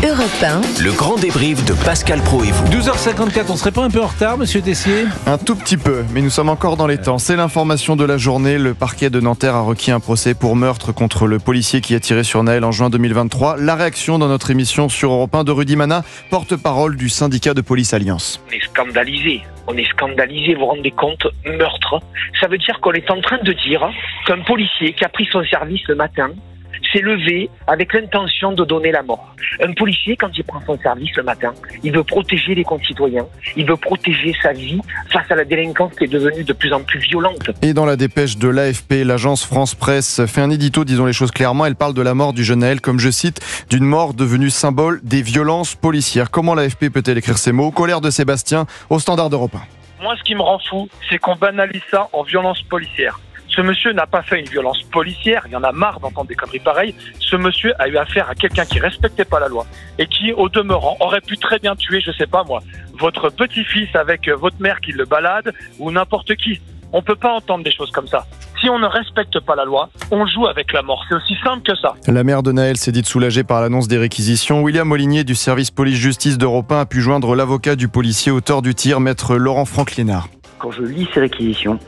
Europe 1. Le grand débrief de Pascal Praud et vous. 12h54, on serait pas un peu en retard, monsieur Tessier? Un tout petit peu, mais nous sommes encore dans les temps. C'est l'information de la journée. Le parquet de Nanterre a requis un procès pour meurtre contre le policier qui a tiré sur Naël en juin 2023. La réaction dans notre émission sur Europe 1 de Rudy Mana, porte-parole du syndicat de police Alliance. On est scandalisé. Vous vous rendez compte, meurtre. Ça veut dire qu'on est en train de dire qu'un policier qui a pris son service le matin s'est levé avec l'intention de donner la mort. Un policier, quand il prend son service le matin, il veut protéger les concitoyens, il veut protéger sa vie face à la délinquance qui est devenue de plus en plus violente. Et dans la dépêche de l'AFP, l'agence France Presse fait un édito, disons les choses clairement. Elle parle de la mort du jeune Naël, comme je cite, d'une mort devenue symbole des violences policières. Comment l'AFP peut-elle écrire ces mots? Colère de Sébastien, au Standard d'Europe 1. Moi, ce qui me rend fou, c'est qu'on banalise ça en violence policière. Ce monsieur n'a pas fait une violence policière, il y en a marre d'entendre des conneries pareilles. Ce monsieur a eu affaire à quelqu'un qui respectait pas la loi et qui, au demeurant, aurait pu très bien tuer, je sais pas moi, votre petit-fils avec votre mère qui le balade ou n'importe qui. On peut pas entendre des choses comme ça. Si on ne respecte pas la loi, on joue avec la mort. C'est aussi simple que ça. La mère de Naël s'est dite soulagée par l'annonce des réquisitions. William Molinier du service police-justice d'Europe 1 a pu joindre l'avocat du policier auteur du tir, maître Laurent Franck-Liénard. Quand je lis ces réquisitions,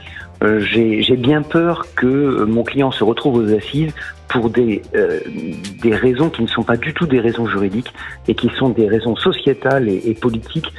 j'ai bien peur que mon client se retrouve aux assises pour des raisons qui ne sont pas du tout des raisons juridiques et qui sont des raisons sociétales et politiques,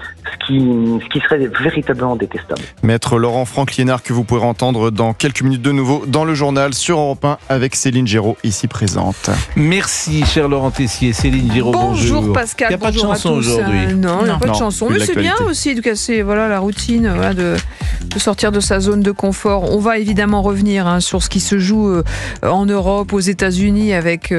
ce qui serait véritablement détestable. Maître Laurent Franck-Liénard que vous pourrez entendre dans quelques minutes de nouveau dans le journal sur Europe 1 avec Céline Géraud ici présente. Merci cher Laurent Tessier. Céline Géraud, bonjour. Bonjour Pascal, il n'y a pas de bonjour chanson à tous. aujourd'hui. Non, il n'y a pas de chanson, mais c'est bien aussi de casser la routine, de sortir de sa zone de confort. On va évidemment revenir sur ce qui se joue en Europe, aux États-Unis avec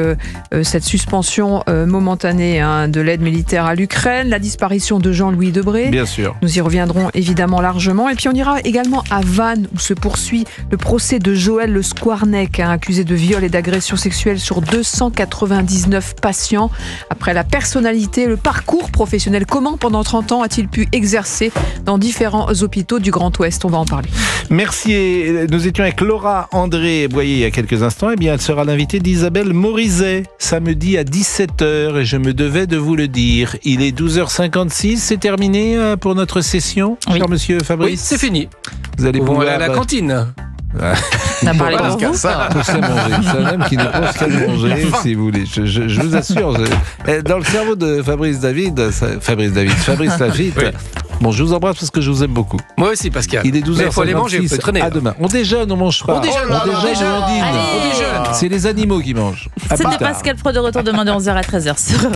cette suspension momentanée de l'aide militaire à l'Ukraine, la disparition de Jean-Louis Debré. Bien sûr. Nous y reviendrons évidemment largement. Et puis on ira également à Vannes où se poursuit le procès de Joël Le Squarnec, accusé de viol et d'agression sexuelle sur 299 patients. Après la personnalité, le parcours professionnel, comment pendant 30 ans a-t-il pu exercer dans différents hôpitaux du Grand Ouest? On va en parler. Merci. Et nous étions avec Laura André Boyer il y a quelques instants. Eh bien, elle sera l'invitée d'Isabelle Morizet samedi à 17h et je me devais de vous le dire. Il est 12h56. C'est terminé pour notre session, cher monsieur Fabrice? Oui, c'est fini. Vous allez pouvoir aller à la cantine. T'as parlé pour vous. C'est un homme qui ne pense qu'à manger, si vous voulez. Je vous assure. Dans le cerveau de Fabrice Lafitte. Oui. Bon, je vous embrasse parce que je vous aime beaucoup. Moi aussi, Pascal. Il est 12h56. Il faut aller manger, il faut traîner. À demain. On déjeune, on mange pas. On déjeune, on dîne. on déjeune. C'est les animaux qui mangent. C'était Pascal Praud de retour demain de 11h à 13h sur